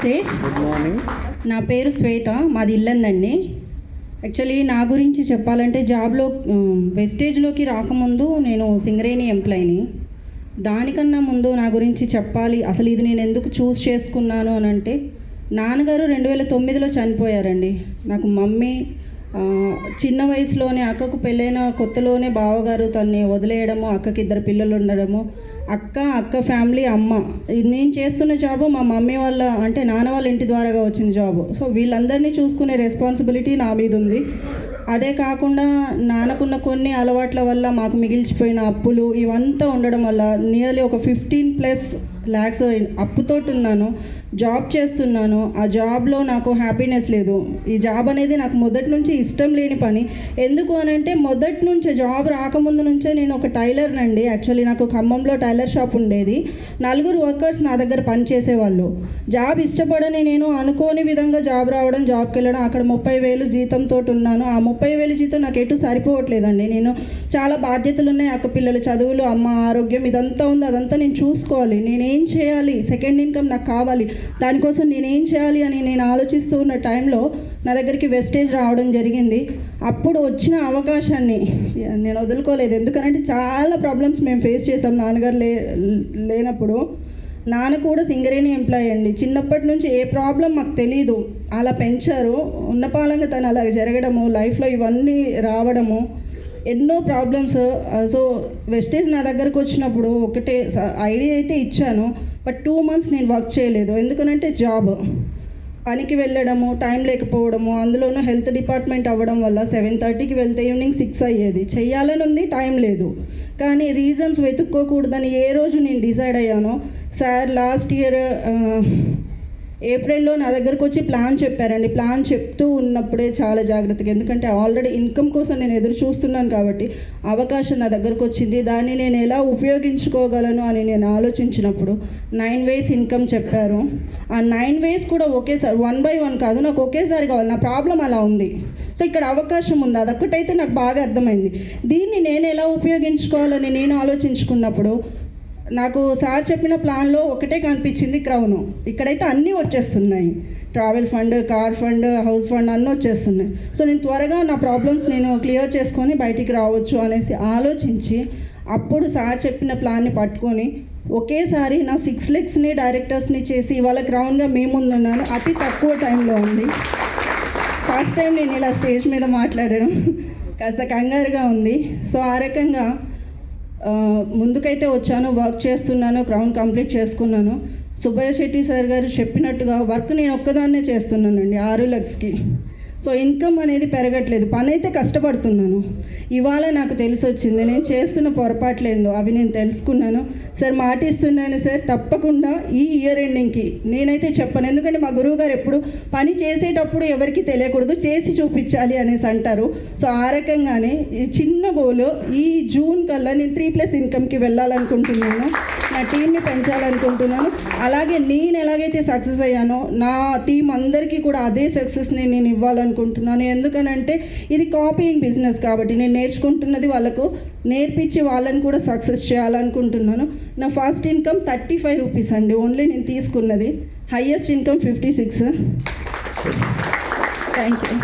Stage. Good morning. నా పేరు శ్వేత, మాది ఇల్లందండి. యాక్చువల్లీ నా గురించి చెప్పాలంటే జాబ్లో వెస్టేజ్లోకి రాకముందు నేను సింగరేణి ఎంప్లాయీని. దానికన్నా ముందు నా గురించి చెప్పాలి, అసలు ఇది నేను ఎందుకు చూస్ చేసుకున్నాను అని అంటే, నాన్నగారు 2009లో చనిపోయారండి. నాకు మమ్మీ చిన్న వయసులోనే, అక్కకు పెళ్ళైన కొత్తలోనే బావగారు తన్ని వదిలేయడము, అక్కకి 2 పిల్లలు ఉండడము, అక్క ఫ్యామిలీ, అమ్మ. నేను చేస్తున్న జాబు మా మమ్మీ వాళ్ళ అంటే నాన్న వాళ్ళ ఇంటి ద్వారాగా వచ్చిన జాబు. సో వీళ్ళందరినీ చూసుకునే రెస్పాన్సిబిలిటీ నా మీద ఉంది. అదే కాకుండా నాన్నకున్న కొన్ని అలవాట్ల వల్ల మాకు మిగిల్చిపోయిన అప్పులు ఇవంతా ఉండడం వల్ల నియర్లీ ఒక 15+ lakhs అప్పుతోటి ఉన్నాను. జాబ్ చేస్తున్నాను, ఆ జాబ్లో నాకు హ్యాపీనెస్ లేదు. ఈ జాబ్ అనేది నాకు మొదటి నుంచి ఇష్టం లేని పని. ఎందుకు అని అంటే, మొదటి నుంచే జాబ్ రాకముందు నుంచే నేను ఒక టైలర్నండి. యాక్చువల్లీ నాకు ఖమ్మంలో టైలర్ షాప్ ఉండేది. 4 వర్కర్స్ నా దగ్గర పని చేసేవాళ్ళు. జాబ్ ఇష్టపడని నేను అనుకోని విధంగా జాబ్ రావడం, జాబ్కి వెళ్ళడం, అక్కడ 30,000 జీతంతో ఉన్నాను. ఆ 30,000 జీతం నాకు ఎటు సరిపోవట్లేదండి. నేను చాలా బాధ్యతలు ఉన్నాయి, అక్క పిల్లలు చదువులు, అమ్మ ఆరోగ్యం, ఇదంతా ఉంది. అదంతా నేను చూసుకోవాలి. నేనేం చేయాలి, సెకండ్ ఇన్కమ్ నాకు కావాలి, దానికోసం నేనేం చేయాలి అని నేను ఆలోచిస్తూ ఉన్న టైంలో నా దగ్గరికి వెస్టేజ్ రావడం జరిగింది. అప్పుడు వచ్చిన అవకాశాన్ని నేను వదులుకోలేదు. ఎందుకంటే చాలా ప్రాబ్లమ్స్ మేము ఫేస్ చేసాం నాన్నగారు లేనప్పుడు. నాన్న కూడా సింగరేణి ఎంప్లాయీ అండి. చిన్నప్పటి నుంచి ఏ ప్రాబ్లం మాకు తెలీదు, అలా పెంచారు. ఉన్నపాలంగా తను అలా జరగడము, లైఫ్లో ఇవన్నీ రావడము, ఎన్నో ప్రాబ్లమ్స్. సో వెస్టేజ్ నా దగ్గరకు వచ్చినప్పుడు ఒకటే ఐడియా అయితే ఇచ్చాను, బట్ 2 months నేను వర్క్ చేయలేదు. ఎందుకనంటే జాబ్ పనికి వెళ్ళడము, టైం లేకపోవడము, అందులోనూ హెల్త్ డిపార్ట్మెంట్ అవ్వడం వల్ల 7:30కి వెళ్తే ఈవినింగ్ 6 అయ్యేది. చెయ్యాలని ఉంది, టైం లేదు. కానీ రీజన్స్ వెతుక్కోకూడదని ఏ రోజు నేను డిసైడ్ అయ్యానో, సార్ లాస్ట్ ఇయర్ ఏప్రిల్లో నా దగ్గరకు వచ్చి ప్లాన్ చెప్పారండి. ప్లాన్ చెప్తూ ఉన్నప్పుడే చాలా జాగ్రత్తగా, ఎందుకంటే ఆల్రెడీ ఇన్కమ్ కోసం నేను ఎదురు చూస్తున్నాను కాబట్టి అవకాశం నా దగ్గరకు వచ్చింది. దాన్ని నేను ఎలా ఉపయోగించుకోగలను అని నేను ఆలోచించినప్పుడు 9 ways ఇన్కమ్ చెప్పారు. ఆ 9 ways కూడా ఒకేసారి 1 by 1 కాదు, నాకు ఒకేసారి కావాలి. నా ప్రాబ్లం అలా ఉంది. సో ఇక్కడ అవకాశం ఉంది, అదొక్కటైతే నాకు బాగా అర్థమైంది. దీన్ని నేను ఎలా ఉపయోగించుకోవాలని నేను ఆలోచించుకున్నప్పుడు నాకు సార్ చెప్పిన ప్లాన్లో ఒకటే కనిపించింది, క్రౌను. ఇక్కడైతే అన్నీ వచ్చేస్తున్నాయి, travel fund, car fund, house fund అన్నీ వచ్చేస్తున్నాయి. సో నేను త్వరగా నా ప్రాబ్లమ్స్ నేను క్లియర్ చేసుకొని బయటికి రావచ్చు అనేసి ఆలోచించి, అప్పుడు సార్ చెప్పిన ప్లాన్ని పట్టుకొని ఒకేసారి నా 6 lakhsని డైరెక్టర్స్ని చేసి ఇవాళ క్రౌన్గా మీ ముందున్నాను. అతి తక్కువ టైంలో ఉంది. ఫస్ట్ టైం నేను ఇలా స్టేజ్ మీద మాట్లాడడం కాస్త కంగారుగా ఉంది. సో ఆ రకంగా ముందుకైతే వచ్చాను, వర్క్ చేస్తున్నాను, క్రౌన్ కంప్లీట్ చేసుకున్నాను. సుబ్బయ్య శెట్టి సార్ గారు చెప్పినట్టుగా వర్క్ నేను ఒక్కదాన్నే చేస్తున్నానండి 6 lakhsకి. సో ఇన్కమ్ అనేది పెరగట్లేదు, పని అయితే కష్టపడుతున్నాను. ఇవాళ నాకు తెలిసి వచ్చింది నేను చేస్తున్న పొరపాట్లేందో, అవి నేను తెలుసుకున్నాను. సార్ మాటిస్తున్నాను సార్, తప్పకుండా ఈ ఇయర్ ఎండింగ్కి నేనైతే చెప్పను. ఎందుకంటే మా గురువు గారు ఎప్పుడు పని చేసేటప్పుడు ఎవరికి తెలియకూడదు, చేసి చూపించాలి అనేసి అంటారు. సో ఆ రకంగానే ఈ చిన్న గోలు, ఈ జూన్ కల్లా నేను 3+ ఇన్కమ్కి వెళ్ళాలనుకుంటున్నాను. నా టీంని పెంచాలనుకుంటున్నాను. అలాగే నేను ఎలాగైతే సక్సెస్ అయ్యానో నా టీం అందరికీ కూడా అదే సక్సెస్ని నేను ఇవ్వాలనుకుంటున్నాను. ఎందుకనంటే ఇది కాపీయింగ్ బిజినెస్ కాబట్టి నేను నేర్చుకుంటున్నది వాళ్ళకు నేర్పించి వాళ్ళని కూడా సక్సెస్ చేయాలనుకుంటున్నాను. నా ఫస్ట్ ఇన్కమ్ 35 rupees అండి, ఓన్లీ నేను తీసుకున్నది. Highest income 56. Thank you.